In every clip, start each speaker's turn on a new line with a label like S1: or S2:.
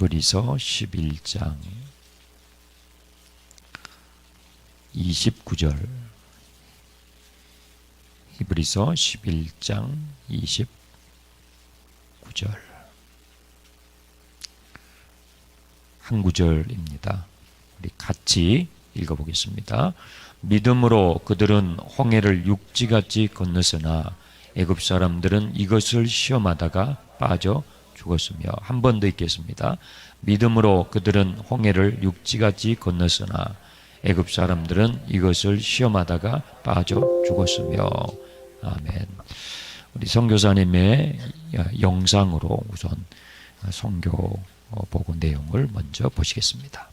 S1: 히브리서 11장 29절. 히브리서 11장 29절. 한 구절입니다. 우리 같이 읽어보겠습니다. 믿음으로 그들은 홍해를 육지같이 건넜으나 애굽 사람들은 이것을 시험하다가 빠져 죽었으며. 한 번 더 읽겠습니다. 믿음으로 그들은 홍해를 육지같이 건넜으나 애굽 사람들은 이것을 시험하다가 빠져 죽었으며. 아멘. 우리 선교사님의 영상으로 우선 선교 보고 내용을 먼저 보시겠습니다.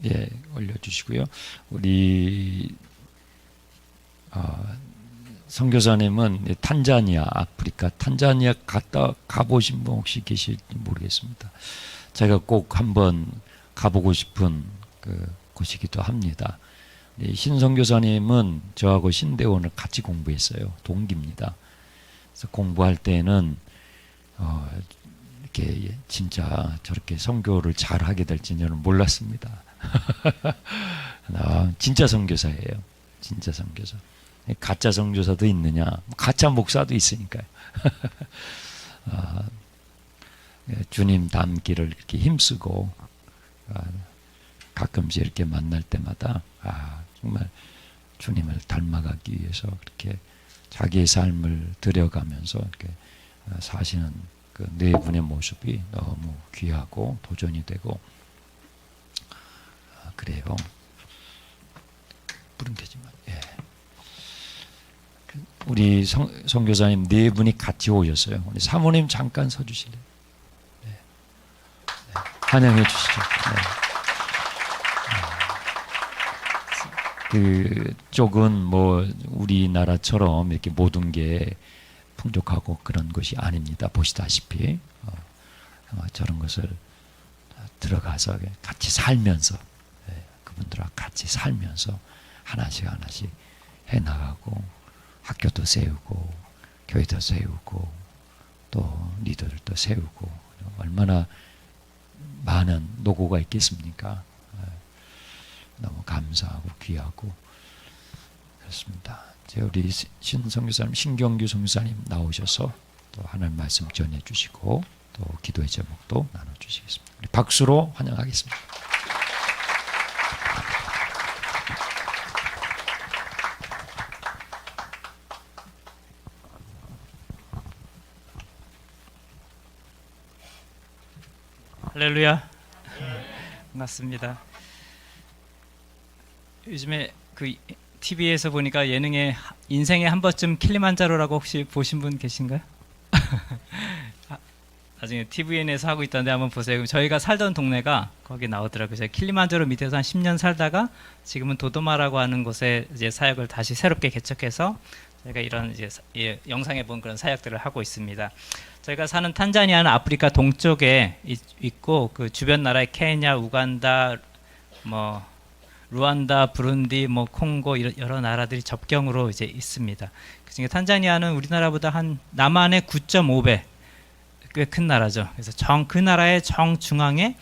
S1: 예, 올려주시고요. 우리 선교사님은 탄자니아, 아프리카 탄자니아 가보신 분 혹시 계실지 모르겠습니다. 제가 꼭 한번 가보고 싶은 곳이기도 합니다. 신 선교사님은 저하고 신대원을 같이 공부했어요. 동기입니다. 그래서 공부할 때는 이렇게 진짜 저렇게 선교를 잘 하게 될지 저는 몰랐습니다. 진짜 선교사예요. 진짜 선교사. 가짜 선교사도 있느냐? 가짜 목사도 있으니까요. 주님 닮기를 이렇게 힘쓰고 가끔씩 이렇게 만날 때마다 정말 주님을 닮아가기 위해서 그렇게 자기의 삶을 들여가면서 이렇게 사시는 그 네 분의 모습이 너무 귀하고 도전이 되고 그래요. 불은 켜지만 우리 선교사님 네 분이 같이 오셨어요. 우리 사모님 잠깐 서주실래요? 네. 환영해 주시죠. 그쪽은 뭐 우리나라처럼 이렇게 모든 게 풍족하고 그런 것이 아닙니다. 보시다시피 저런 것을 들어가서 같이 살면서 그분들과 같이 살면서 하나씩 해나가고 학교도 세우고 교회도 세우고 또 리더들도 세우고 얼마나 많은 노고가 있겠습니까? 너무 감사하고 귀하고 그렇습니다. 우리 신선교사님, 신경규 선교사님 나오셔서 또 하나님 말씀 전해주시고 또 기도의 제목도 나눠주시겠습니다. 우리 박수로 환영하겠습니다.
S2: 할렐루야. 반갑습니다. 요즘에 그 TV에서 보니까 예능에 인생에 한 번쯤 킬리만자로라고 혹시 보신 분 계신가요? 나중에 TVN에서 하고 있던데 한번 보세요. 저희가 살던 동네가 거기 나오더라고요. 제가 킬리만자로 밑에서 한 10년 살다가 지금은 도도마라고 하는 곳에 이제 사역을 다시 새롭게 개척해서 저희가 이런 이제 영상에 본 그런 사역들을 하고 있습니다. 저희가 사는 탄자니아는 아프리카 동쪽에 있고 그 주변 나라의 케냐, 우간다, 뭐 루안다, 부룬디, 뭐 콩고 여러 나라들이 접경으로 이제 있습니다. 그중에 탄자니아는 우리나라보다 한 남한의 9.5배 꽤 큰 나라죠. 그래서 그 나라의 정중앙에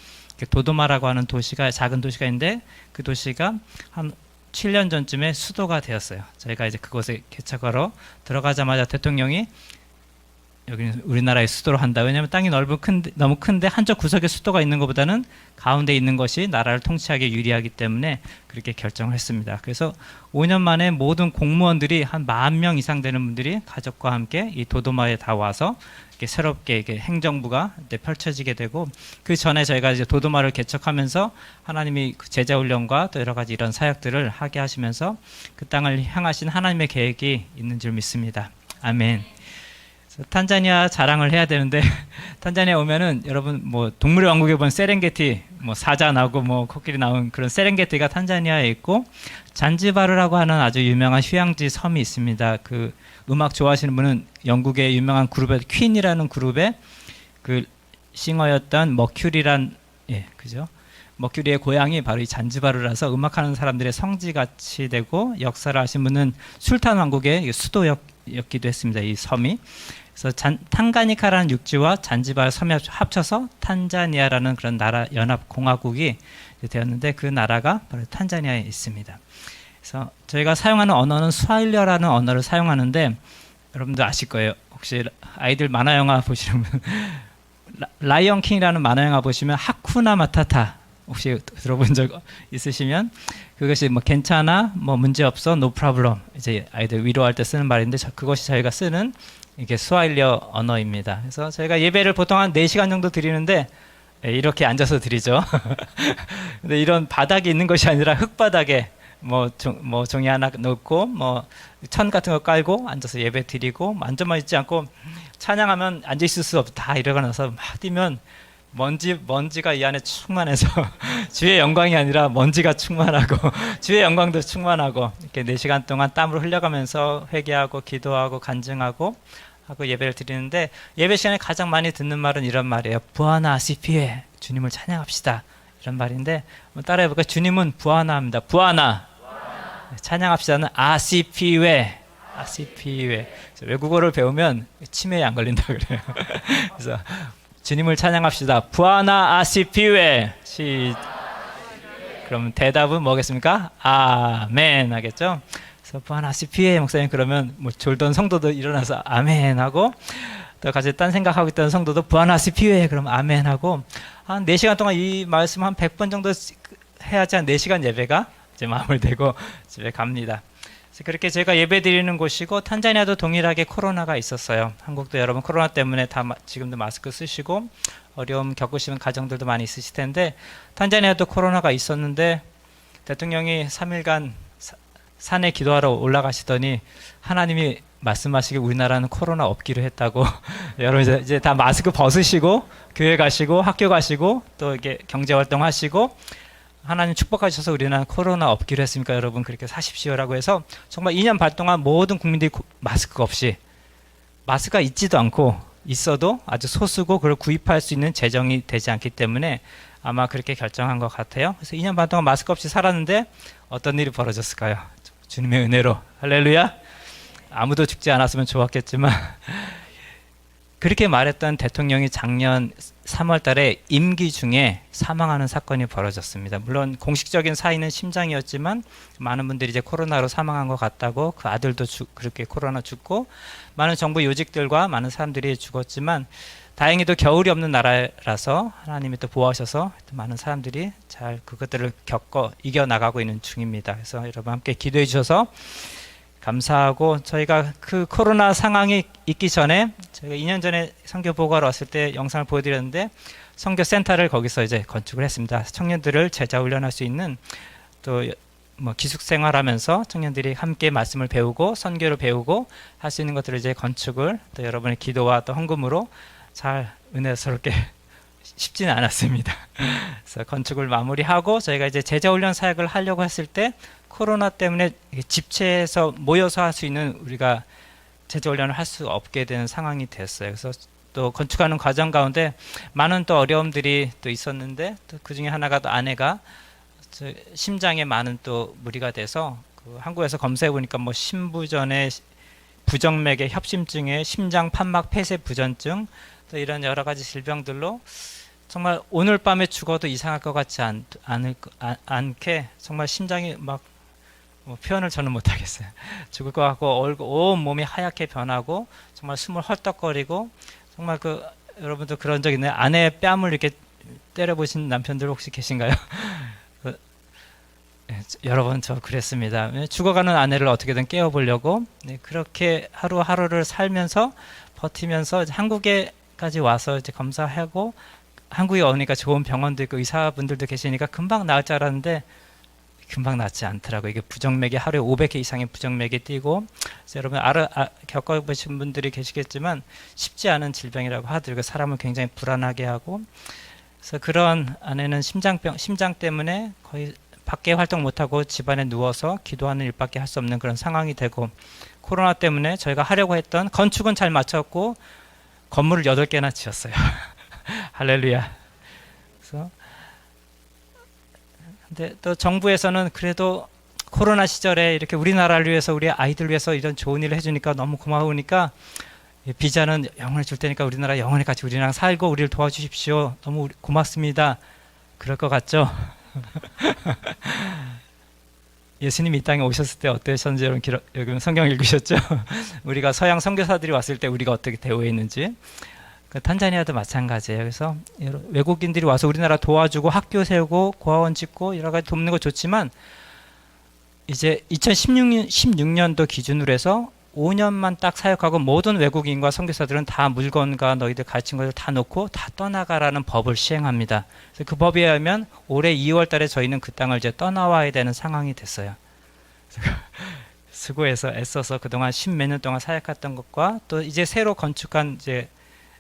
S2: 도도마라고 하는 도시가 작은 도시가 있는데 그 도시가 한 7년 전쯤에 수도가 되었어요. 저희가 이제 그곳에 개척하러 들어가자마자 대통령이 여기는 우리나라의 수도로 한다. 왜냐하면 땅이 너무 큰데 한쪽 구석에 수도가 있는 것보다는 가운데 있는 것이 나라를 통치하기 유리하기 때문에 그렇게 결정을 했습니다. 그래서 5년 만에 모든 공무원들이 한 10,000명 이상 되는 분들이 가족과 함께 이 도도마에 다 와서 이렇게 새롭게 이렇게 행정부가 펼쳐지게 되고, 그 전에 저희가 이제 도도마를 개척하면서 하나님이 제자 훈련과 또 여러 가지 이런 사역들을 하게 하시면서 그 땅을 향하신 하나님의 계획이 있는 줄 믿습니다. 아멘. 탄자니아 자랑을 해야 되는데 탄자니아 오면은 여러분 뭐 동물의 왕국에 본 세렝게티 뭐 사자 나오고 뭐 코끼리 나온 그런 세렝게티가 탄자니아에 있고, 잔지바르라고 하는 아주 유명한 휴양지 섬이 있습니다. 그 음악 좋아하시는 분은 영국의 유명한 그룹의 퀸이라는 그룹의 그 싱어였던 머큐리란 그죠? 머큐리의 고향이 바로 이 잔지바르라서 음악하는 사람들의 성지같이 되고, 역사를 아신 분은 술탄 왕국의 수도였기도 했습니다. 이 섬이. 그래서 탕가니카라는 육지와 잔지바르 섬이 합쳐서 탄자니아라는 그런 나라 연합 공화국이 되었는데, 그 나라가 바로 탄자니아에 있습니다. 그래서 저희가 사용하는 언어는 스와힐리어라는 언어를 사용하는데, 여러분들 아실 거예요. 혹시 아이들 만화 영화 보시는 분 라이언 킹이라는 만화 영화 보시면 하쿠나 마타타 혹시 들어본 적 있으시면 그것이 뭐 괜찮아, 뭐 문제 없어, no problem, 이제 아이들 위로할 때 쓰는 말인데 그것이 저희가 쓰는 이게 스와힐리어 언어입니다. 그래서 저희가 예배를 보통 한 4시간 정도 드리는데 이렇게 앉아서 드리죠. 근데 이런 바닥이 있는 것이 아니라 흙바닥에 뭐 종이 하나 놓고 뭐 천 같은 거 깔고 앉아서 예배 드리고, 앉아만 있지 않고 찬양하면 앉아 있을 수 없다. 다 이러고 나서 막 뛰면 먼지가 이 안에 충만해서 주의 영광이 아니라 먼지가 충만하고 주의 영광도 충만하고, 이렇게 4시간 동안 땀을 흘려가면서 회개하고 기도하고 간증하고 하고 예배를 드리는데, 예배 시간에 가장 많이 듣는 말은 이런 말이에요. 부하나 아시피에, 주님을 찬양합시다, 이런 말인데 따라해볼까요? 주님은 부하나입니다. 부하나. 찬양합시다는 아시피웨. 외국어를 배우면 치매에 안 걸린다 그래요. 그래서 주님을 찬양합시다. 부하나 아시피웨. 그럼 대답은 뭐겠습니까? 아멘 하겠죠? 그래서 부하나 아시피웨 목사님 그러면 뭐 졸던 성도도 일어나서 아멘 하고, 또 같이 딴 생각하고 있던 성도도 부하나 아시피웨 그러면 아멘 하고, 한 4시간 동안 이 말씀 한 100번 정도 해야지 한 4시간 예배가 이제 마음을 대고 집에 갑니다. 그래서 그렇게 제가 예배 드리는 곳이고 탄자니아도 동일하게 코로나가 있었어요. 한국도 여러분 코로나 때문에 지금도 마스크 쓰시고 어려움 겪으시는 가정들도 많이 있으실 텐데 탄자니아도 코로나가 있었는데 대통령이 3일간 산에 기도하러 올라가시더니 하나님이 말씀하시길 우리나라는 코로나 없기로 했다고. 여러분 이제 다 마스크 벗으시고 교회 가시고 학교 가시고 또 이게 경제 활동 하시고 하나님 축복하셔서 우리나라는 코로나 없기로 했으니까 여러분 그렇게 사십시오라고 해서 정말 2년 반 동안 모든 국민들이 마스크 없이 마스크가 있지도 않고 있어도 아주 소수고 그걸 구입할 수 있는 재정이 되지 않기 때문에 아마 그렇게 결정한 것 같아요. 그래서 2년 반 동안 마스크 없이 살았는데 어떤 일이 벌어졌을까요? 주님의 은혜로 할렐루야. 아무도 죽지 않았으면 좋았겠지만 그렇게 말했던 대통령이 작년 3월 달에 임기 중에 사망하는 사건이 벌어졌습니다. 물론 공식적인 사인은 심장이었지만 많은 분들이 이제 코로나로 사망한 것 같다고 그 아들도 그렇게 코로나 죽고 많은 정부 요직들과 많은 사람들이 죽었지만 다행히도 겨울이 없는 나라라서 하나님이 또 보호하셔서 또 많은 사람들이 잘 그것들을 겪어 이겨나가고 있는 중입니다. 그래서 여러분 함께 기도해 주셔서 감사하고 저희가 그 코로나 상황이 있기 전에 저희가 2년 전에 선교 보고하러 왔을 때 영상을 보여드렸는데 선교 센터를 거기서 이제 건축을 했습니다. 청년들을 제자 훈련할 수 있는 또 뭐 기숙 생활하면서 청년들이 함께 말씀을 배우고 선교를 배우고 할 수 있는 것들을 이제 건축을 또 여러분의 기도와 또 헌금으로 잘 은혜스럽게 쉽지는 않았습니다. 그래서 건축을 마무리하고 저희가 이제 제자 훈련 사역을 하려고 했을 때 코로나 때문에 집체에서 모여서 할 수 있는 우리가 제자 훈련을 할 수 없게 되는 상황이 됐어요. 그래서 또 건축하는 과정 가운데 많은 또 어려움들이 또 있었는데 또 그 중에 하나가 또 아내가 심장에 많은 또 무리가 돼서 그 한국에서 검사해 보니까 뭐 심부전에 부정맥의 협심증에 심장 판막 폐쇄 부전증 또 이런 여러 가지 질병들로 정말 오늘 밤에 죽어도 이상할 것 같지 않게 정말 심장이 막 뭐 표현을 저는 못하겠어요. 죽을 것 같고 온 몸이 하얗게 변하고 정말 숨을 헐떡거리고 정말 그 여러분도 그런 적 있나요? 아내의 뺨을 이렇게 때려보신 남편들 혹시 계신가요? 여러 번 저 그랬습니다. 죽어가는 아내를 어떻게든 깨워보려고 그렇게 하루하루를 살면서 버티면서 한국에까지 와서 이제 검사하고 한국에 오니까 좋은 병원도 있고 의사분들도 계시니까 금방 나을 줄 알았는데 금방 낫지 않더라고요. 이게 부정맥이 하루에 500개 이상의 부정맥이 뛰고 여러분 겪어보신 분들이 계시겠지만 쉽지 않은 질병이라고 하더라고요. 사람을 굉장히 불안하게 하고 그래서 그런 아내는 심장 때문에 거의 밖에 활동 못하고 집안에 누워서 기도하는 일밖에 할 수 없는 그런 상황이 되고 코로나 때문에 저희가 하려고 했던 건축은 잘 마쳤고 건물을 8개나 지었어요. 할렐루야. 그래서 근데 또 정부에서는 그래도 코로나 시절에 이렇게 우리나라를 위해서 우리 아이들 위해서 이런 좋은 일을 해주니까 너무 고마우니까 비자는 영원히 줄 테니까 우리나라 영원히 같이 우리랑 살고 우리를 도와주십시오. 너무 고맙습니다. 그럴 것 같죠? 예수님이 이 땅에 오셨을 때 어떠셨는지 여러분 성경 읽으셨죠? 우리가 서양 선교사들이 왔을 때 우리가 어떻게 대우했는지 탄자니아도 마찬가지예요. 그래서 외국인들이 와서 우리나라 도와주고 학교 세우고 고아원 짓고 여러 가지 돕는 거 좋지만 이제 2016년도 기준으로 해서 5년만 딱 사역하고 모든 외국인과 선교사들은 다 물건과 너희들 가르친 것을 다 놓고 다 떠나가라는 법을 시행합니다. 그래서 그 법에 의하면 올해 2월 달에 저희는 그 땅을 이제 떠나와야 되는 상황이 됐어요. 수고해서 애써서 그동안 10몇 년 동안 사역했던 것과 또 이제 새로 건축한 이제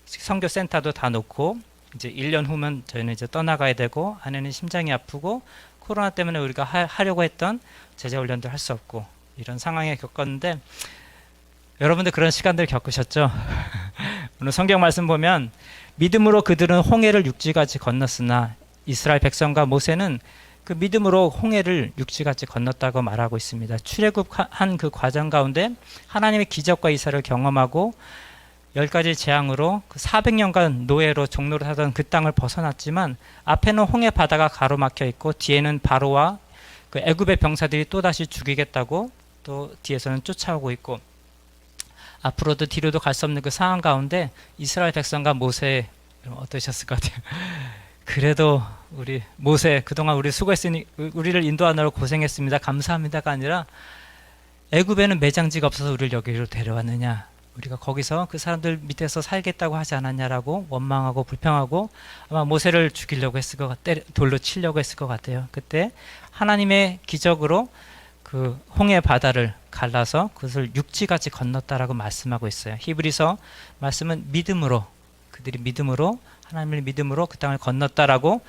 S2: 선교센터도 다 놓고 이제 1년 후면 저희는 이제 떠나가야 되고 아내는 심장이 아프고 코로나 때문에 우리가 하려고 했던 제자훈련도 할 수 없고 이런 상황에 겪었는데 여러분들 그런 시간들 겪으셨죠? 오늘 성경 말씀 보면 믿음으로 그들은 홍해를 육지같이 건넜으나 이스라엘 백성과 모세는 그 믿음으로 홍해를 육지같이 건넜다고 말하고 있습니다. 출애굽한 그 과정 가운데 하나님의 기적과 이사를 경험하고 10가지 재앙으로 그 400년간 노예로 종로를 하던 그 땅을 벗어났지만 앞에는 홍해 바다가 가로막혀 있고 뒤에는 바로와 그 애굽의 병사들이 또다시 죽이겠다고 또 뒤에서는 쫓아오고 있고 앞으로도 뒤로도 갈 수 없는 그 상황 가운데 이스라엘 백성과 모세 어떠셨을 것 같아요? 그래도 우리 모세 그동안 우리 수고했으니 우리를 인도하느라 고생했습니다. 감사합니다가 아니라 애굽에는 매장지가 없어서 우리를 여기로 데려왔느냐. 우리가 거기서 그 사람들 밑에서 살겠다고 하지 않았냐라고 원망하고 불평하고 아마 모세를 죽이려고 했을 것 같아. 돌로 치려고 했을 것 같아요. 그때 하나님의 기적으로 그 홍해 바다를 갈라서 그것을 육지같이 건넜다라고 말씀하고 있어요. 히브리서 말씀은 믿음으로 그들이 믿음으로 하나님을 믿음으로 그 땅을 건넜다라고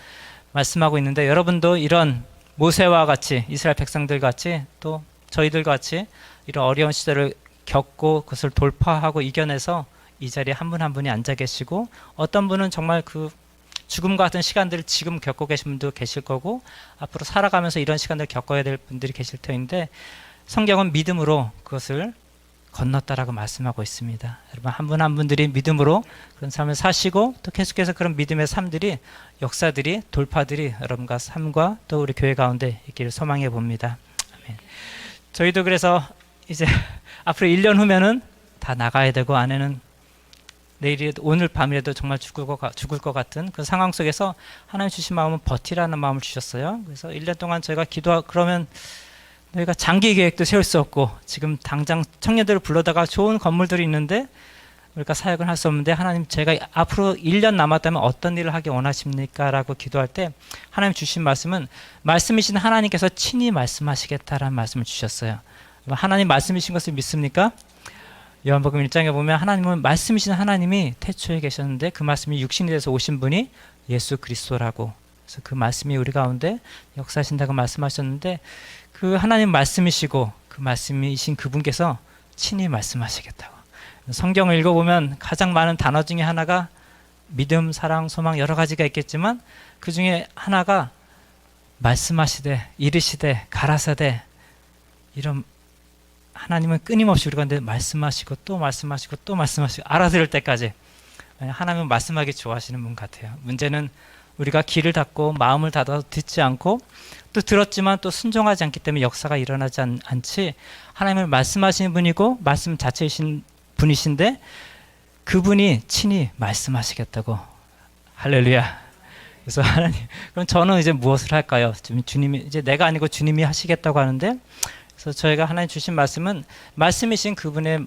S2: 말씀하고 있는데 여러분도 이런 모세와 같이 이스라엘 백성들 같이 또 저희들 같이 이런 어려운 시절을 겪고 그것을 돌파하고 이겨내서 이 자리에 한 분 한 분이 앉아 계시고 어떤 분은 정말 그 죽음과 같은 시간들을 지금 겪고 계신 분도 계실 거고 앞으로 살아가면서 이런 시간들을 겪어야 될 분들이 계실 터인데 성경은 믿음으로 그것을 건넜다라고 말씀하고 있습니다. 여러분 한 분 한 분들이 믿음으로 그런 삶을 사시고 또 계속해서 그런 믿음의 삶들이 역사들이 돌파들이 여러분과 삶과 또 우리 교회 가운데 있기를 소망해 봅니다. 아멘. 저희도 그래서 이제 앞으로 1년 후면은 다 나가야 되고 아내는 내일이라도 오늘 밤이라도 정말 죽을 것 같은 그 상황 속에서 하나님 주신 마음은 버티라는 마음을 주셨어요. 그래서 1년 동안 저희가 그러면 너희가 장기 계획도 세울 수 없고 지금 당장 청년들을 불러다가 좋은 건물들이 있는데 우리가 사역을 할 수 없는데 하나님 제가 앞으로 1년 남았다면 어떤 일을 하기 원하십니까? 라고 기도할 때 하나님 주신 말씀은 말씀이신 하나님께서 친히 말씀하시겠다라는 말씀을 주셨어요. 하나님 말씀이신 것을 믿습니까? 요한복음 1장에 보면 하나님은 말씀이신 하나님이 태초에 계셨는데 그 말씀이 육신이 돼서 오신 분이 예수 그리스도라고 그래서 그 말씀이 우리 가운데 역사하신다고 말씀하셨는데 그 하나님 말씀이시고 그 말씀이신 그분께서 친히 말씀하시겠다고 성경을 읽어보면 가장 많은 단어 중에 하나가 믿음, 사랑, 소망 여러 가지가 있겠지만 그 중에 하나가 말씀하시되 이르시되 가라사대 이런 하나님은 끊임없이 우리 가운데 말씀하시고 또 말씀하시고 또 말씀하시고 알아들을 때까지 하나님은 말씀하기 좋아하시는 분 같아요. 문제는 우리가 귀를 닫고 마음을 닫아서 듣지 않고 또 들었지만 또 순종하지 않기 때문에 역사가 일어나지 않지 하나님은 말씀하시는 분이고 말씀 자체이신 분이신데 그분이 친히 말씀하시겠다고 할렐루야. 그래서 하나님 그럼 저는 이제 무엇을 할까요? 주님이 이제 내가 아니고 주님이 하시겠다고 하는데 그래서 저희가 하나님 주신 말씀은 말씀이신 그분의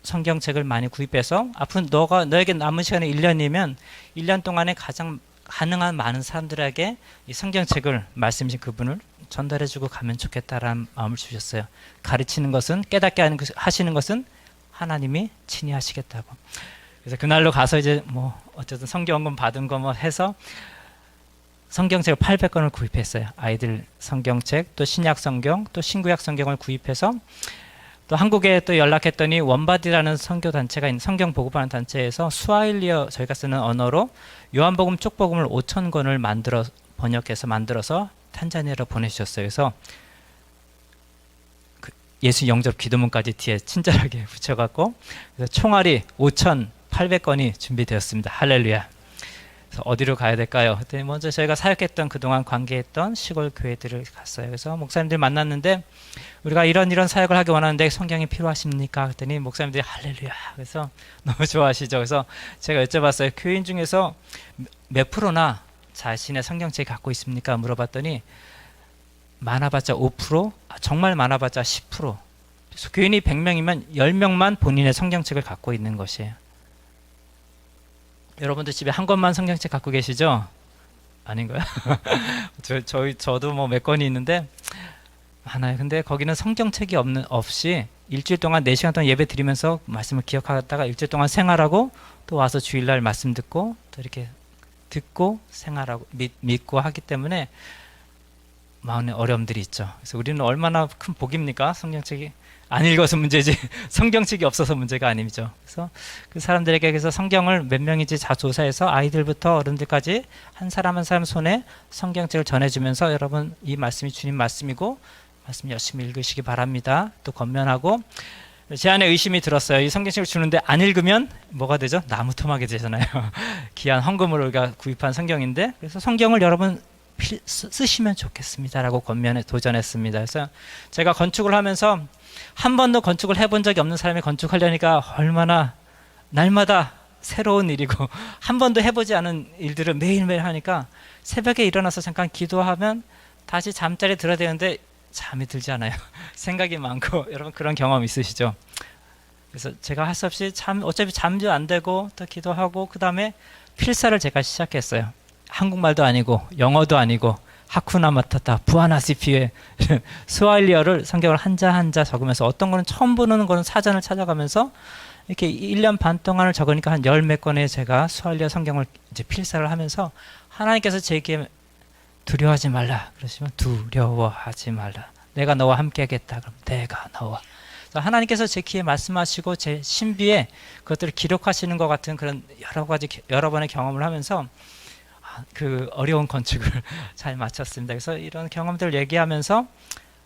S2: 성경책을 많이 구입해서 앞으로 너에게 남은 시간이 1년이면 1년 동안에 가장 가능한 많은 사람들에게 이 성경책을 말씀이신 그분을 전달해주고 가면 좋겠다라는 마음을 주셨어요. 가르치는 것은 깨닫게 하시는 것은 하나님이 친히 하시겠다고. 그래서 그날로 가서 이제 뭐 어쨌든 성경원금 받은 거 뭐 해서 성경책을 800권을 구입했어요. 아이들 성경책, 또 신약 성경, 또 신구약 성경을 구입해서 또 한국에 또 연락했더니 원바디라는 선교 단체가 있는 성경 보급하는 단체에서 스와힐리어 저희가 쓰는 언어로 요한복음 쪽복음을 5,000권을 번역해서 만들어서 탄자니아로 보내주셨어요. 그래서 그 예수 영접 기도문까지 뒤에 친절하게 붙여갖고 그래서 총알이 5,800권이 준비되었습니다. 할렐루야. 그래서 어디로 가야 될까요? 그때 먼저 저희가 사역했던 그동안 관계했던 시골 교회들을 갔어요. 그래서 목사님들 만났는데 우리가 이런 사역을 하기 원하는데 성경이 필요하십니까? 그랬더니 목사님들이 할렐루야. 그래서 너무 좋아하시죠. 그래서 제가 여쭤봤어요. 교인 중에서 몇 프로나 자신의 성경책 갖고 있습니까? 물어봤더니 많아봤자 5%, 정말 많아봤자 10%. 그래서 교인이 100명이면 10명만 본인의 성경책을 갖고 있는 것이에요. 여러분들 집에 한 권만 성경책 갖고 계시죠? 아닌가요? 저도 뭐 몇 권이 있는데 많아요. 근데 거기는 성경책이 없이 일주일 동안 4시간 동안 예배 드리면서 말씀을 기억하다가 일주일 동안 생활하고 또 와서 주일날 말씀 듣고 또 이렇게 듣고 생활하고 믿고 하기 때문에 마음에 어려움들이 있죠. 그래서 우리는 얼마나 큰 복입니까? 성경책이 안 읽어서 문제지 성경책이 없어서 문제가 아니죠. 그래서 그 사람들에게 그래서 성경을 몇 명인지 다 조사해서 아이들부터 어른들까지 한 사람 한 사람 손에 성경책을 전해주면서 여러분 이 말씀이 주님 말씀이고 말씀 열심히 읽으시기 바랍니다. 또 권면하고 제 안에 의심이 들었어요. 이 성경책을 주는데 안 읽으면 뭐가 되죠? 나무 토막이 되잖아요. 귀한 헌금으로 우리가 구입한 성경인데 그래서 성경을 여러분 쓰시면 좋겠습니다라고 권면에 도전했습니다. 그래서 제가 건축을 하면서 한 번도 건축을 해본 적이 없는 사람이 건축하려니까 얼마나 날마다 새로운 일이고 한 번도 해보지 않은 일들을 매일매일 하니까 새벽에 일어나서 잠깐 기도하면 다시 잠자리에 들어야 되는데 잠이 들지 않아요. 생각이 많고. 여러분 그런 경험 있으시죠? 그래서 제가 할 수 없이 어차피 잠도 안 되고 또 기도하고 그 다음에 필사를 제가 시작했어요. 한국말도 아니고 영어도 아니고 하쿠나 마타타 부아나시피에 스와힐리어를 성경을 한자 한자 적으면서 어떤 거는 처음 보는 거는 사전을 찾아가면서 이렇게 1년 반 동안을 적으니까 한 열 몇 권의 제가 스와힐리어 성경을 이제 필사를 하면서 하나님께서 제게 두려워하지 말라 그러시면 두려워하지 말라. 내가 너와 함께 하겠다. 그럼 내가 너와. 하나님께서 제 귀에 말씀하시고 제 신비에 그것들을 기록하시는 것 같은 그런 여러 번의 경험을 하면서 그 어려운 건축을 잘 마쳤습니다. 그래서 이런 경험들을 얘기하면서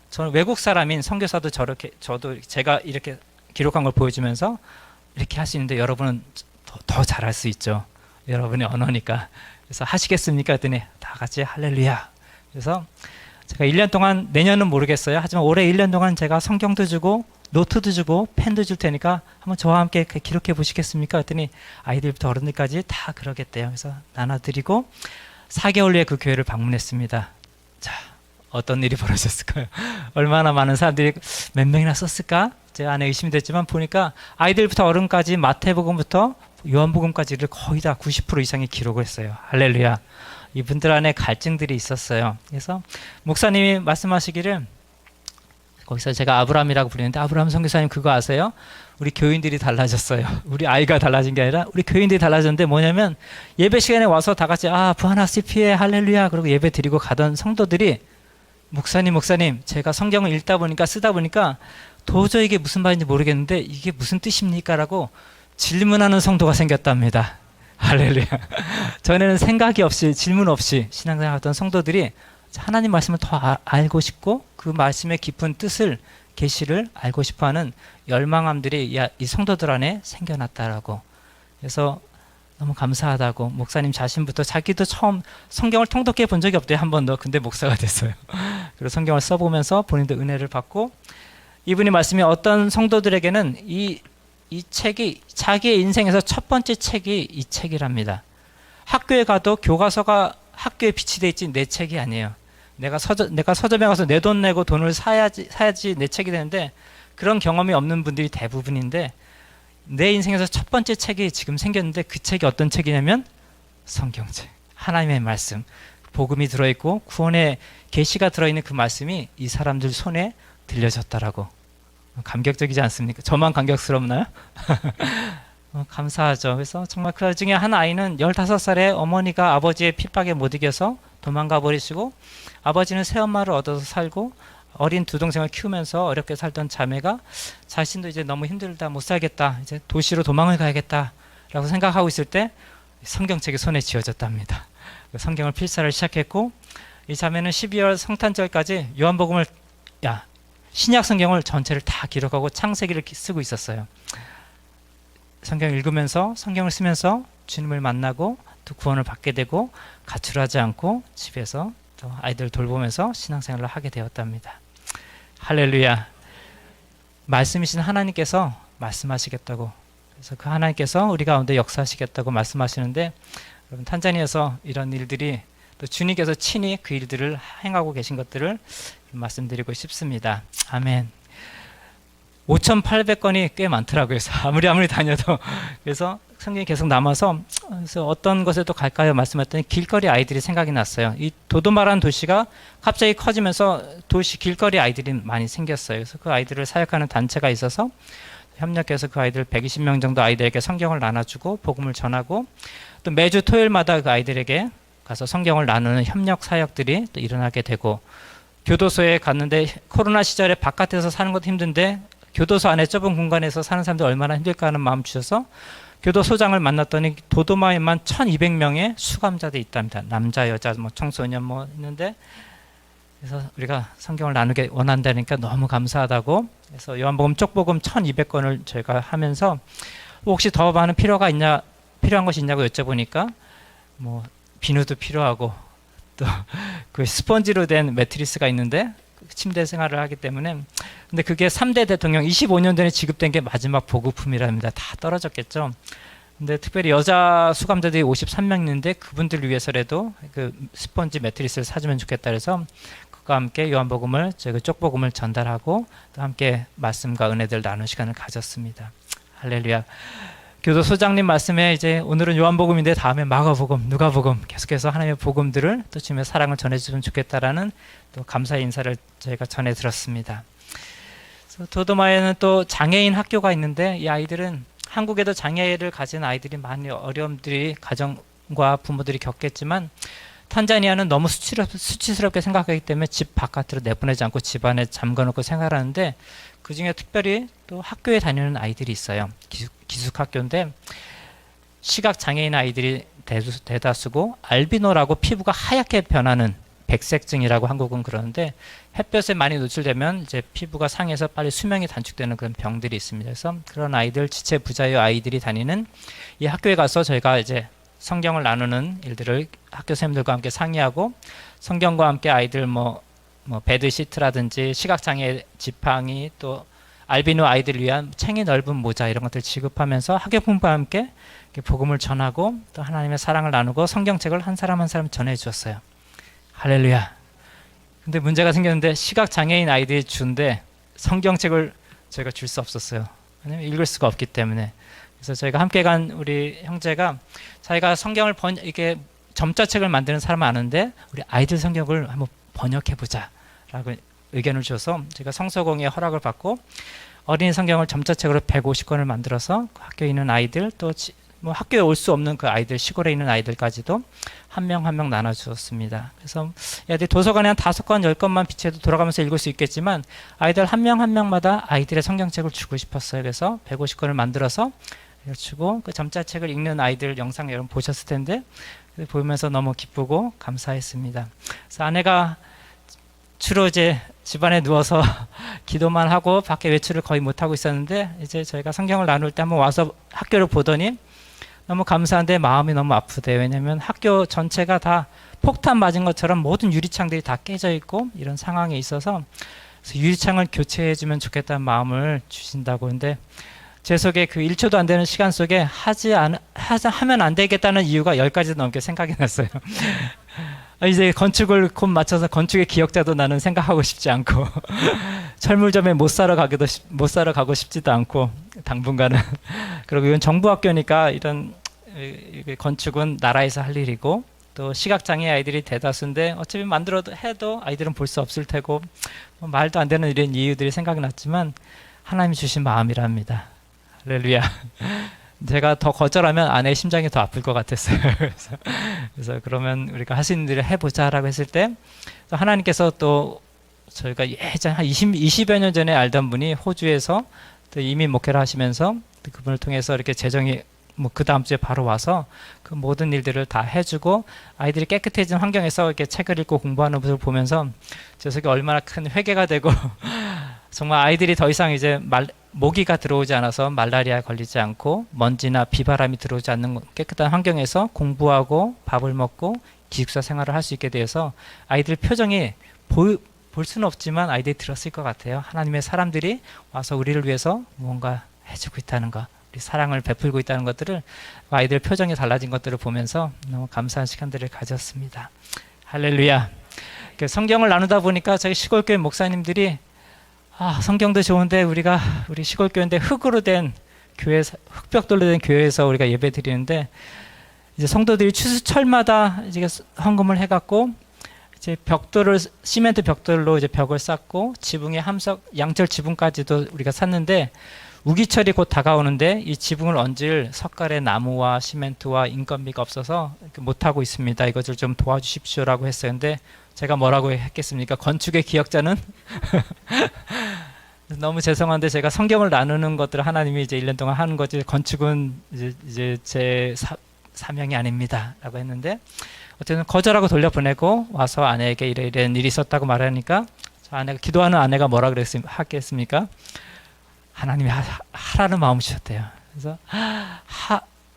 S2: 저는 외국 사람인 선교사도 저도 제가 이렇게 기록한 걸 보여주면서 이렇게 할 수 있는데 여러분은 더 잘할 수 있죠. 여러분의 언어니까. 그래서 하시겠습니까? 했더니 다 같이 할렐루야. 그래서 제가 1년 동안 내년은 모르겠어요. 하지만 올해 1년 동안 제가 성경도 주고 노트도 주고 펜도 줄 테니까 한번 저와 함께 기록해 보시겠습니까? 했더니 아이들부터 어른들까지 다 그러겠대요. 그래서 나눠드리고 4개월 후에 그 교회를 방문했습니다. 자, 어떤 일이 벌어졌을까요? 얼마나 많은 사람들이 몇 명이나 썼을까? 제 안에 의심이 됐지만 보니까 아이들부터 어른까지 마태복음부터 요한복음까지를 거의 다 90% 이상의 기록을 했어요. 할렐루야. 이분들 안에 갈증들이 있었어요. 그래서 목사님이 말씀하시기를 거기서 제가 아브라함이라고 부르는데 아브라함 선교사님 그거 아세요? 우리 교인들이 달라졌어요. 우리 아이가 달라진 게 아니라 우리 교인들이 달라졌는데 뭐냐면 예배 시간에 와서 다 같이 부하나시피에 할렐루야 그러고 예배 드리고 가던 성도들이 목사님 제가 성경을 읽다 보니까 쓰다 보니까 도저히 이게 무슨 말인지 모르겠는데 이게 무슨 뜻입니까? 라고 질문하는 성도가 생겼답니다. 할렐루야. 전에는 생각이 없이 질문 없이 신앙생활하던 성도들이 하나님 말씀을 더 알고 싶고 그 말씀의 깊은 뜻을 계시를 알고 싶어하는 열망함들이 이 성도들 안에 생겨났다라고. 그래서 너무 감사하다고 목사님 자신부터 자기도 처음 성경을 통독해 본 적이 없대요. 한 번도. 근데 목사가 됐어요. 그리고 성경을 써보면서 본인도 은혜를 받고 이분이 말씀이 어떤 성도들에게는 이 책이 자기의 인생에서 첫 번째 책이 이 책이랍니다. 학교에 가도 교과서가 학교에 비치돼 있지 내 책이 아니에요. 내가 서점에 가서 내 돈 내고 돈을 사야지 내 책이 되는데 그런 경험이 없는 분들이 대부분인데 내 인생에서 첫 번째 책이 지금 생겼는데 그 책이 어떤 책이냐면 성경책. 하나님의 말씀. 복음이 들어있고 구원의 계시가 들어있는 그 말씀이 이 사람들 손에 들려졌다라고. 감격적이지 않습니까? 저만 감격스럽나요? 감사하죠. 그래서 정말 그 중에 한 아이는 15살에 어머니가 아버지의 핍박에 못 이겨서 도망가 버리시고 아버지는 새엄마를 얻어서 살고 어린 두 동생을 키우면서 어렵게 살던 자매가 자신도 이제 너무 힘들다 못 살겠다 이제 도시로 도망을 가야겠다라고 생각하고 있을 때 성경책이 손에 쥐어졌답니다. 성경을 필사를 시작했고 이 자매는 12월 성탄절까지 요한복음을 신약 성경을 전체를 다 기록하고 창세기를 쓰고 있었어요. 성경을 읽으면서 성경을 쓰면서 주님을 만나고 또 구원을 받게 되고 가출하지 않고 집에서 또 아이들 돌보면서 신앙생활을 하게 되었답니다. 할렐루야. 말씀이신 하나님께서 말씀하시겠다고 그래서 그 하나님께서 우리 가운데 역사하시겠다고 말씀하시는데 여러분 탄자니아에서 이런 일들이 또 주님께서 친히 그 일들을 행하고 계신 것들을 말씀드리고 싶습니다. 아멘. 5,800건이 꽤 많더라고요. 아무리 다녀도. 그래서 성경이 계속 남아서 그래서 어떤 곳에 또 갈까요? 말씀했더니 길거리 아이들이 생각이 났어요. 이 도도마라는 도시가 갑자기 커지면서 도시 길거리 아이들이 많이 생겼어요. 그래서 그 아이들을 사역하는 단체가 있어서 협력해서 그 아이들 120명 정도 아이들에게 성경을 나눠주고 복음을 전하고 또 매주 토요일마다 그 아이들에게 가서 성경을 나누는 협력 사역들이 또 일어나게 되고 교도소에 갔는데 코로나 시절에 바깥에서 사는 것도 힘든데 교도소 안에 좁은 공간에서 사는 사람들이 얼마나 힘들까 하는 마음 주셔서 교도소장을 만났더니 도도마에만 1,200명의 수감자들이 있답니다. 남자, 여자, 청소년 있는데 그래서 우리가 성경을 나누게 원한다니까 너무 감사하다고 그래서 요한복음 쪽복음 1,200권을 저희가 하면서 혹시 더 많은 필요한 것이 있냐고 여쭤보니까 비누도 필요하고 또 그 스펀지로 된 매트리스가 있는데 침대 생활을 하기 때문에 근데 그게 3대 대통령 25년 전에 지급된 게 마지막 보급품이랍니다. 다 떨어졌겠죠. 근데 특별히 여자 수감자들이 53명 있는데 그분들을 위해서라도 그 스펀지 매트리스를 사주면 좋겠다 그래서 그와 함께 요한복음을 저희 쪽복음을 전달하고 또 함께 말씀과 은혜들 나누는 시간을 가졌습니다. 할렐루야. 교도소장님 말씀에 이제 오늘은 요한복음인데 다음에 마가복음, 누가복음 계속해서 하나님의 복음들을 또 주님의 사랑을 전해주면 좋겠다라는 또 감사의 인사를 저희가 전해 들었습니다. 도도마에는 또 장애인 학교가 있는데 이 아이들은 한국에도 장애를 가진 아이들이 많이 어려움들이 가정과 부모들이 겪겠지만 탄자니아는 너무 수치스럽게 생각하기 때문에 집 바깥으로 내보내지 않고 집 안에 잠궈놓고 생활하는데 그중에 특별히 또 학교에 다니는 아이들이 있어요. 기숙학교인데 시각장애인 아이들이 대다수고 알비노라고 피부가 하얗게 변하는 백색증이라고 한국은 그러는데 햇볕에 많이 노출되면 이제 피부가 상해서 빨리 수명이 단축되는 그런 병들이 있습니다. 그래서 그런 아이들 지체 부자의 아이들이 다니는 이 학교에 가서 저희가 이제 성경을 나누는 일들을 학교 선생님들과 함께 상의하고 성경과 함께 아이들 뭐 베드시트라든지 시각장애 지팡이 또 알비노 아이들을 위한 챙이 넓은 모자 이런 것들 지급하면서 학교 공부와 함께 복음을 전하고 또 하나님의 사랑을 나누고 성경책을 한 사람 한 사람 전해 주었어요. 할렐루야. 근데 문제가 생겼는데 시각장애인 아이들이 준데 성경책을 저희가 줄 수 없었어요. 왜냐면 읽을 수가 없기 때문에. 그래서 저희가 함께 간 우리 형제가 자기가 성경을 이렇게 점자책을 만드는 사람은 아는데 우리 아이들 성경을 한번 번역해보자 라고 의견을 줘서 제가 성서공의 허락을 받고 어린이 성경을 점자책으로 150권을 만들어서 학교에 있는 아이들 또 뭐 학교에 올 수 없는 그 아이들 시골에 있는 아이들까지도 한 명 한 명 나눠주었습니다. 그래서 애들 도서관에 한 5권 10권만 비춰도 돌아가면서 읽을 수 있겠지만 아이들 한 명 한 명마다 아이들의 성경책을 주고 싶었어요. 그래서 150권을 만들어서 주고 그 점자책을 읽는 아이들 영상 여러분 보셨을 텐데 보면서 너무 기쁘고 감사했습니다. 그래서 아내가 주로 이제 집안에 누워서 기도만 하고 밖에 외출을 거의 못하고 있었는데 이제 저희가 성경을 나눌 때 한번 와서 학교를 보더니 너무 감사한데 마음이 너무 아프대요. 왜냐하면 학교 전체가 다 폭탄 맞은 것처럼 모든 유리창들이 다 깨져 있고 이런 상황에 있어서 유리창을 교체해 주면 좋겠다는 마음을 주신다고. 근데 제 속에 그 1초도 안 되는 시간 속에 하면 안 되겠다는 이유가 10가지 넘게 생각이 났어요. 이제 건축을 곧 맞춰서 건축의 기억자도 나는 생각하고 싶지 않고 철물점에 못 사러 가고 싶지도 않고 당분간은. 그리고 이건 정부 학교니까 이런 건축은 나라에서 할 일이고 또 시각장애 아이들이 대다수인데 어차피 만들어도 해도 아이들은 볼 수 없을 테고 뭐 말도 안 되는 이런 이유들이 생각이 났지만 하나님이 주신 마음이랍니다. 할렐루야. 제가 더 거절하면 아내의 심장이 더 아플 것 같았어요. 그래서 그러면 우리가 할 수 있는 일을 해보자라고 했을 때 하나님께서 또 저희가 예전 한 20여 년 전에 알던 분이 호주에서 또 이민 목회를 하시면서 그분을 통해서 이렇게 재정이 뭐 그 다음 주에 바로 와서 그 모든 일들을 다 해주고 아이들이 깨끗해진 환경에서 이렇게 책을 읽고 공부하는 모습을 보면서 제 속에 얼마나 큰 회개가 되고 정말 아이들이 더 이상 이제 모기가 들어오지 않아서 말라리아 걸리지 않고 먼지나 비바람이 들어오지 않는 깨끗한 환경에서 공부하고 밥을 먹고 기숙사 생활을 할 수 있게 되어서 아이들 표정이 볼 수는 없지만 아이들이 들었을 것 같아요. 하나님의 사람들이 와서 우리를 위해서 무언가 해주고 있다는 것, 우리 사랑을 베풀고 있다는 것들을 아이들 표정이 달라진 것들을 보면서 너무 감사한 시간들을 가졌습니다. 할렐루야. 성경을 나누다 보니까 저희 시골교회 목사님들이 성경도 좋은데 우리 시골교회인데 흙으로 된 교회, 흙벽돌로 된 교회에서 우리가 예배 드리는데 이제 성도들이 추수철마다 이제 헌금을 해갖고 이제 시멘트 벽돌로 이제 벽을 쌓고 지붕에 양철 지붕까지도 우리가 샀는데 우기철이 곧 다가오는데 이 지붕을 얹을 석갈의 나무와 시멘트와 인건비가 없어서 못하고 있습니다. 이것을 좀 도와주십시오라고 했어요. 근데 제가 뭐라고 했겠습니까? 건축의 기억자는 너무 죄송한데 제가 성경을 나누는 것들을 하나님이 이제 1년 동안 하는 거지 건축은 이제 제 사명이 아닙니다라고 했는데 어쨌든 거절하고 돌려보내고 와서 아내에게 이런 일이 있었다고 말하니까 아내가 기도하는 아내가 뭐라 하겠습니까? 하나님이 하라는 마음을 주셨대요. 그래서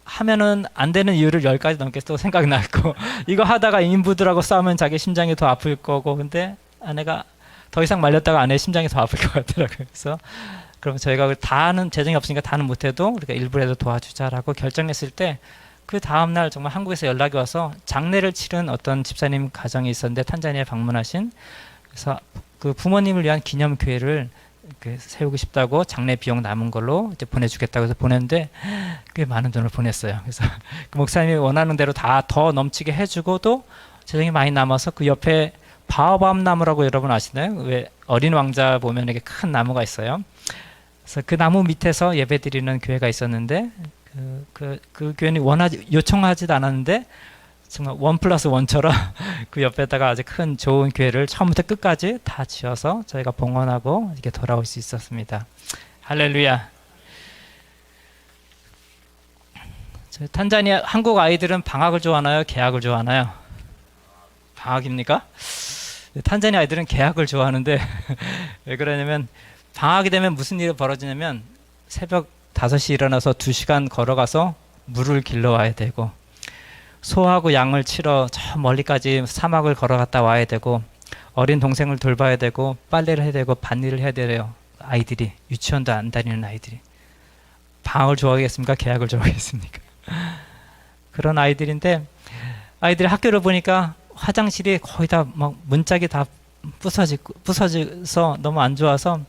S2: 하면은 안 되는 이유를 10가지 넘게 또 생각이 났고 이거 하다가 인부들하고 싸우면 자기 심장이 더 아플 거고 근데 아내가 더 이상 말렸다가 아내 심장이 더 아플 것 같더라고요. 그래서 그럼 저희가 다는 재정이 없으니까 다는 못해도 우리가 일부라도 도와주자라고 결정했을 때 그 다음 날 정말 한국에서 연락이 와서 장례를 치른 어떤 집사님 가정이 있었는데 탄자니아에 방문하신, 그래서 그 부모님을 위한 기념 교회를 세우고 싶다고 장례 비용 남은 걸로 이제 보내주겠다고 해서 보냈는데 꽤 많은 돈을 보냈어요. 그래서 그 목사님이 원하는 대로 다 더 넘치게 해주고도 재정이 많이 남아서 그 옆에 바오밥 나무라고 여러분 아시나요? 왜 어린 왕자 보면 이렇게 큰 나무가 있어요. 그래서 그 나무 밑에서 예배드리는 교회가 있었는데 그 교회는 요청하지도 않았는데 정말 1+1처럼 그 옆에다가 아주 큰 좋은 교회를 처음부터 끝까지 다 지어서 저희가 봉헌하고 이렇게 돌아올 수 있었습니다. 할렐루야. 탄자니아 한국 아이들은 방학을 좋아하나요? 개학을 좋아하나요? 방학입니까? 탄자니아 아이들은 개학을 좋아하는데 왜 그러냐면 방학이 되면 무슨 일이 벌어지냐면 새벽 5시 일어나서 2시간 걸어가서 물을 길러와야 되고, 소하고 양을 치러 저 멀리까지 사막을 걸어갔다 와야 되고, 어린 동생을 돌봐야 되고, 빨래를 해야 되고, 밭일을 해야 돼요. 아이들이 유치원도 안 다니는 아이들이 방학을 좋아하겠습니까? 개학을 좋아하겠습니까? 그런 아이들인데, 아이들이 학교를 보니까 화장실이 거의 다 막 문짝이 다 부서져서 너무 안 좋아서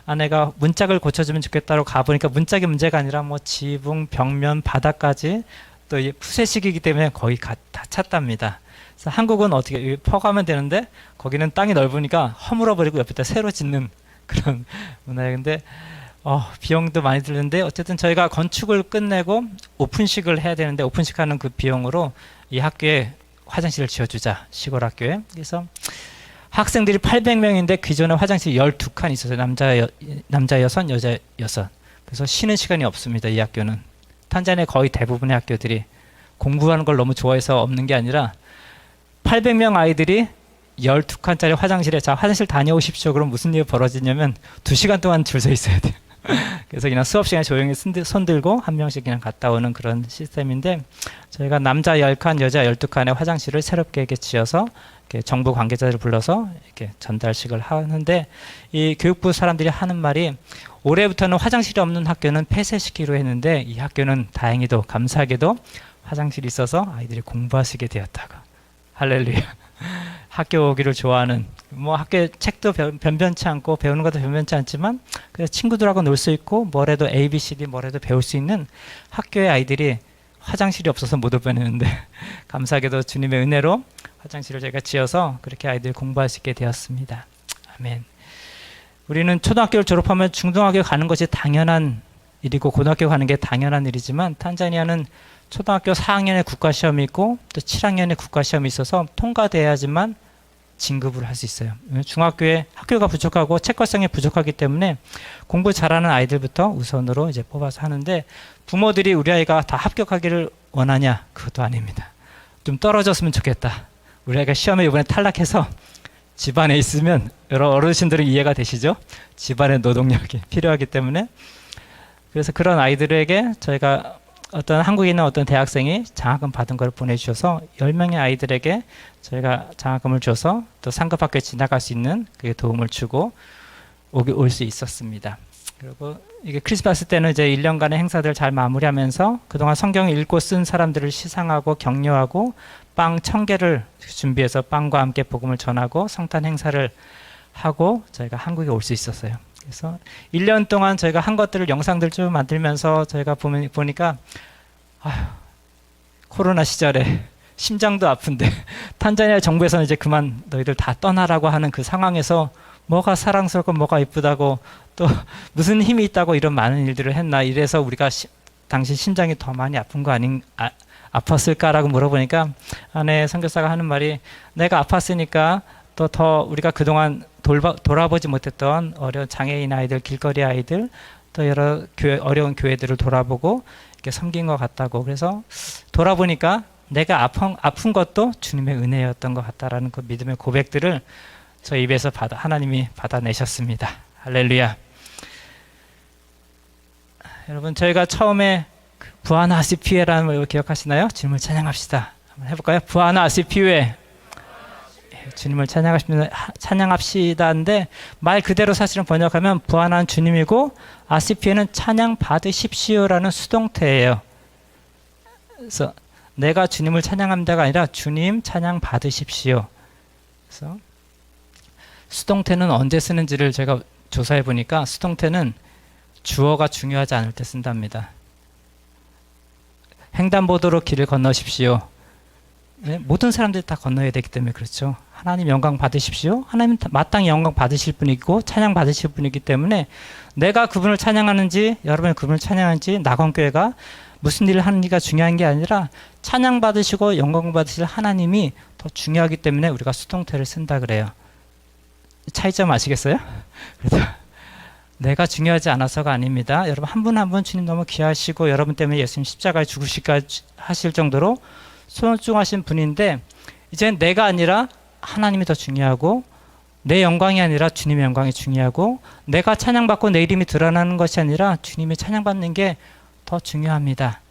S2: 아내가 문짝을 고쳐주면 좋겠다고 가보니까 문짝이 문제가 아니라 뭐 지붕, 벽면, 바닥까지 또 푸세식이기 때문에 거의 다 찼답니다. 그래서 한국은 어떻게 퍼가면 되는데 거기는 땅이 넓으니까 허물어버리고 옆에다 새로 짓는 그런 문화예요. 근데 비용도 많이 들는데 어쨌든 저희가 건축을 끝내고 오픈식을 해야 되는데 오픈식 하는 그 비용으로 이 학교에 화장실을 지어주자, 시골 학교에. 그래서 학생들이 800명인데 기존에 화장실 12칸 있었어요. 남자 6, 여자 6. 그래서 쉬는 시간이 없습니다. 이 학교는. 탄자니아 거의 대부분의 학교들이 공부하는 걸 너무 좋아해서 없는 게 아니라 800명 아이들이 12칸짜리 화장실에 자 화장실 다녀오십시오. 그럼 무슨 일이 벌어지냐면 2시간 동안 줄 서 있어야 돼요. 그래서 그냥 수업 시간에 조용히 손 들고 한 명씩 그냥 갔다 오는 그런 시스템인데, 저희가 남자 10칸, 여자 12칸의 화장실을 새롭게 이렇게 지어서 이렇게 정부 관계자를 불러서 이렇게 전달식을 하는데, 이 교육부 사람들이 하는 말이 올해부터는 화장실이 없는 학교는 폐쇄시키기로 했는데 이 학교는 다행히도 감사하게도 화장실이 있어서 아이들이 공부하시게 되었다고. 할렐루야. 학교 오기를 좋아하는, 뭐 학교 책도 변변치 않고 배우는 것도 변변치 않지만 그래서 친구들하고 놀 수 있고 뭐래도 ABCD 뭐래도 배울 수 있는 학교의 아이들이 화장실이 없어서 못 보내는데 감사하게도 주님의 은혜로 화장실을 저희가 지어서 그렇게 아이들이 공부할 수 있게 되었습니다. 아멘. 우리는 초등학교를 졸업하면 중등학교 가는 것이 당연한 일이고 고등학교 가는 게 당연한 일이지만 탄자니아는 초등학교 4학년에 국가시험이 있고 또 7학년에 국가시험이 있어서 통과돼야지만 진급을 할 수 있어요. 중학교에 학교가 부족하고 책걸성이 부족하기 때문에 공부 잘하는 아이들부터 우선으로 이제 뽑아서 하는데, 부모들이 우리 아이가 다 합격하기를 원하냐? 그것도 아닙니다. 좀 떨어졌으면 좋겠다. 우리 아이가 시험에 이번에 탈락해서 집안에 있으면, 여러 어르신들은 이해가 되시죠? 집안의 노동력이 필요하기 때문에. 그래서 그런 아이들에게 저희가 어떤 한국에 있는 어떤 대학생이 장학금 받은 걸 보내주셔서 10명의 아이들에게 저희가 장학금을 줘서 또 상급학교에 진학할 수 있는 그게 도움을 주고 올 수 있었습니다. 그리고 이게 크리스마스 때는 이제 1년간의 행사들 잘 마무리하면서 그동안 성경을 읽고 쓴 사람들을 시상하고 격려하고 빵 1000개를 준비해서 빵과 함께 복음을 전하고 성탄 행사를 하고 저희가 한국에 올 수 있었어요. 그래서 1년 동안 저희가 한 것들을 영상들 좀 만들면서 저희가 보니까 코로나 시절에 심장도 아픈데 탄자니아 정부에서는 이제 그만 너희들 다 떠나라고 하는 그 상황에서 뭐가 사랑스럽고 뭐가 이쁘다고 또 무슨 힘이 있다고 이런 많은 일들을 했나, 이래서 우리가 당시 심장이 더 많이 아픈 거 아팠을까라고 물어보니까 아내 선교사가 하는 말이, 내가 아팠으니까 또 더 우리가 그동안 돌아보지 못했던 어려운 장애인 아이들, 길거리 아이들, 또 여러 어려운 교회들을 돌아보고 이렇게 섬긴 것 같다고. 그래서 돌아보니까 내가 아픈 것도 주님의 은혜였던 것 같다라는 그 믿음의 고백들을 저 입에서 하나님이 받아내셨습니다. 할렐루야. 여러분, 저희가 처음에 부아나 아시피웨라는 걸 기억하시나요? 주님을 찬양합시다. 한번 해볼까요? 부아나 아시피웨. 주님을 찬양합시다인데 말 그대로 사실은 번역하면 부활한 주님이고 아시피에는 찬양 받으십시오라는 수동태예요. 그래서 내가 주님을 찬양합니다가 아니라 주님 찬양 받으십시오. 그래서 수동태는 언제 쓰는지를 제가 조사해 보니까 수동태는 주어가 중요하지 않을 때 쓴답니다. 횡단보도로 길을 건너십시오. 네, 모든 사람들이 다 건너야 되기 때문에 그렇죠. 하나님 영광 받으십시오. 하나님 마땅히 영광 받으실 분이고 찬양 받으실 분이기 때문에 내가 그분을 찬양하는지 여러분이 그분을 찬양하는지 낙원교회가 무슨 일을 하는지가 중요한 게 아니라 찬양 받으시고 영광 받으실 하나님이 더 중요하기 때문에 우리가 수동태를 쓴다 그래요. 차이점 아시겠어요? 그래서 내가 중요하지 않아서가 아닙니다. 여러분 한 분 한 분 주님 너무 귀하시고 여러분 때문에 예수님 십자가에 죽으시까 하실 정도로 소중하신 분인데 이제는 내가 아니라 하나님이 더 중요하고 내 영광이 아니라 주님의 영광이 중요하고 내가 찬양받고 내 이름이 드러나는 것이 아니라 주님이 찬양받는 게 더 중요합니다.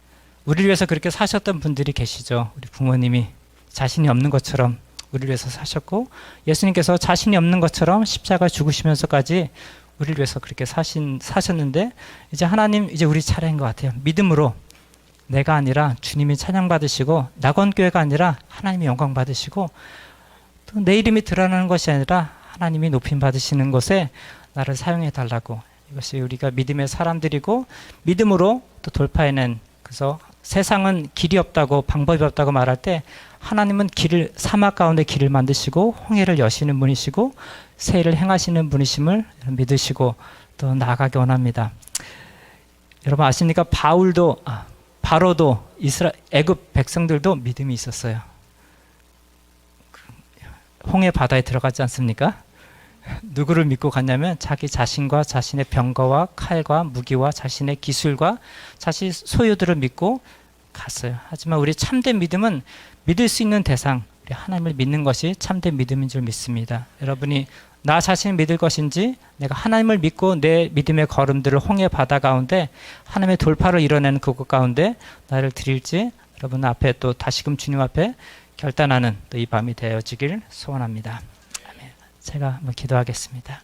S2: 우리를 위해서 그렇게 사셨던 분들이 계시죠. 우리 부모님이 자신이 없는 것처럼 우리를 위해서 사셨고 예수님께서 자신이 없는 것처럼 십자가 죽으시면서까지 우리를 위해서 그렇게 사셨는데 이제 하나님 이제 우리 차례인 것 같아요. 믿음으로 내가 아니라 주님이 찬양받으시고 낙원교회가 아니라 하나님이 영광 받으시고 또 내 이름이 드러나는 것이 아니라 하나님이 높임 받으시는 것에 나를 사용해 달라고. 이것이 우리가 믿음의 사람들이고 믿음으로 또 돌파해낸 그래서 세상은 길이 없다고 방법이 없다고 말할 때 하나님은 길을 사막 가운데 길을 만드시고 홍해를 여시는 분이시고 새 일을 행하시는 분이심을 믿으시고 또 나아가기 원합니다. 여러분 아십니까? 바로도 애굽 백성들도 믿음이 있었어요. 홍해 바다에 들어가지 않습니까? 누구를 믿고 갔냐면 자기 자신과 자신의 병거와 칼과 무기와 자신의 기술과 자신 소유들을 믿고 갔어요. 하지만 우리 참된 믿음은 믿을 수 있는 대상, 우리 하나님을 믿는 것이 참된 믿음인 줄 믿습니다. 여러분이 나 자신을 믿을 것인지 내가 하나님을 믿고 내 믿음의 걸음들을 홍해 바다 가운데 하나님의 돌파를 이뤄내는 그곳 가운데 나를 드릴지 여러분 앞에 또 다시금 주님 앞에 결단하는 또 이 밤이 되어지길 소원합니다. 아멘. 제가 한번 기도하겠습니다.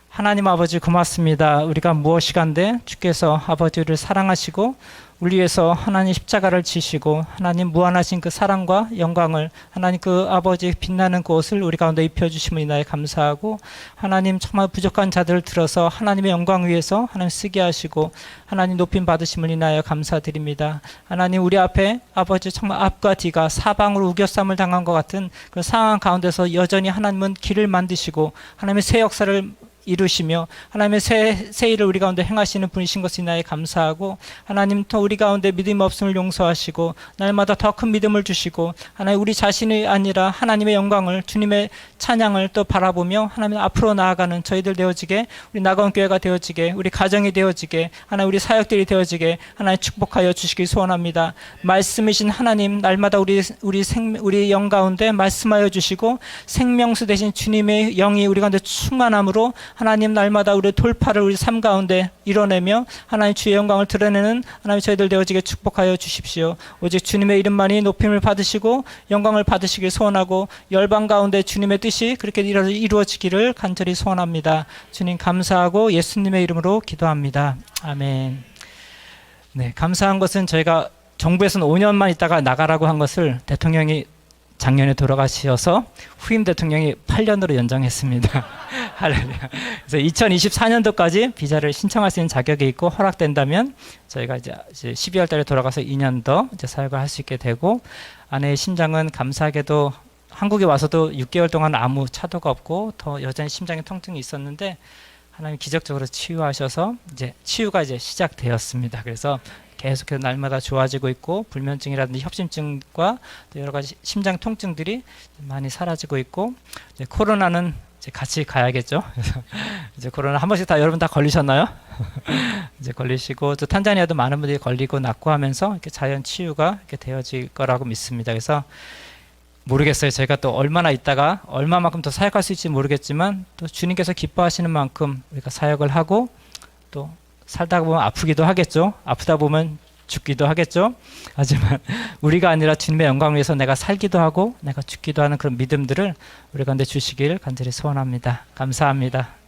S2: 하나님 아버지 고맙습니다. 우리가 무엇이간데 주께서 아버지를 사랑하시고 우리 위해서 하나님 십자가를 지시고 하나님 무한하신 그 사랑과 영광을 하나님 그 아버지 빛나는 꽃을 우리 가운데 입혀주심을 인하여 감사하고 하나님 정말 부족한 자들을 들어서 하나님의 영광 위해서 하나님 쓰게 하시고 하나님 높임 받으심을 인하여 감사드립니다. 하나님 우리 앞에 아버지 정말 앞과 뒤가 사방으로 우겨쌈을 당한 것 같은 그 상황 가운데서 여전히 하나님은 길을 만드시고 하나님의 새 역사를 이루시며 하나님의 새 일을 우리 가운데 행하시는 분이신 것을 인하여 감사하고 하나님 또 우리 가운데 믿음이 없음을 용서하시고 날마다 더 큰 믿음을 주시고 하나님 우리 자신이 아니라 하나님의 영광을 주님의 찬양을 또 바라보며 하나님 앞으로 나아가는 저희들 되어지게 우리 낙원교회가 되어지게 우리 가정이 되어지게 하나님 우리 사역들이 되어지게 하나님 축복하여 주시길 소원합니다. 말씀이신 하나님 날마다 우리 영 가운데 말씀하여 주시고 생명수 되신 주님의 영이 우리 가운데 충만함으로 하나님 날마다 우리의 돌파를 우리 삶 가운데 이뤄내며 하나님 주의 영광을 드러내는 하나님 저희들 되어지게 축복하여 주십시오. 오직 주님의 이름만이 높임을 받으시고 영광을 받으시길 소원하고 열방 가운데 주님의 뜻이 그렇게 이루어지기를 간절히 소원합니다. 주님 감사하고 예수님의 이름으로 기도합니다. 아멘. 네, 감사한 것은 저희가 정부에서는 5년만 있다가 나가라고 한 것을 대통령이 작년에 돌아가셔서 후임 대통령이 8년으로 연장했습니다. 할렐루야. 그래서 2024년도까지 비자를 신청할 수 있는 자격이 있고 허락된다면 저희가 이제 12월 달에 돌아가서 2년 더 이제 사역을 할 수 있게 되고 아내의 심장은 감사하게도 한국에 와서도 6개월 동안 아무 차도가 없고 더 여전히 심장에 통증이 있었는데 하나님 기적적으로 치유하셔서 이제 치유가 이제 시작되었습니다. 그래서 계속해서 날마다 좋아지고 있고 불면증이라든지 협심증과 또 여러 가지 심장 통증들이 많이 사라지고 있고 이제 코로나는 이제 같이 가야겠죠. 그래서 이제 코로나 한 번씩 다 여러분 다 걸리셨나요? 이제 걸리시고 또 탄자니아도 많은 분들이 걸리고 낫고 하면서 이렇게 자연 치유가 이렇게 되어질 거라고 믿습니다. 그래서 모르겠어요. 저희가 또 얼마나 있다가 얼마만큼 더 사역할 수 있을지 모르겠지만 또 주님께서 기뻐하시는 만큼 우리가 사역을 하고 또 살다 보면 아프기도 하겠죠. 아프다 보면 죽기도 하겠죠. 하지만 우리가 아니라 주님의 영광을 위해서 내가 살기도 하고 내가 죽기도 하는 그런 믿음들을 우리 가운데 주시길 간절히 소원합니다. 감사합니다.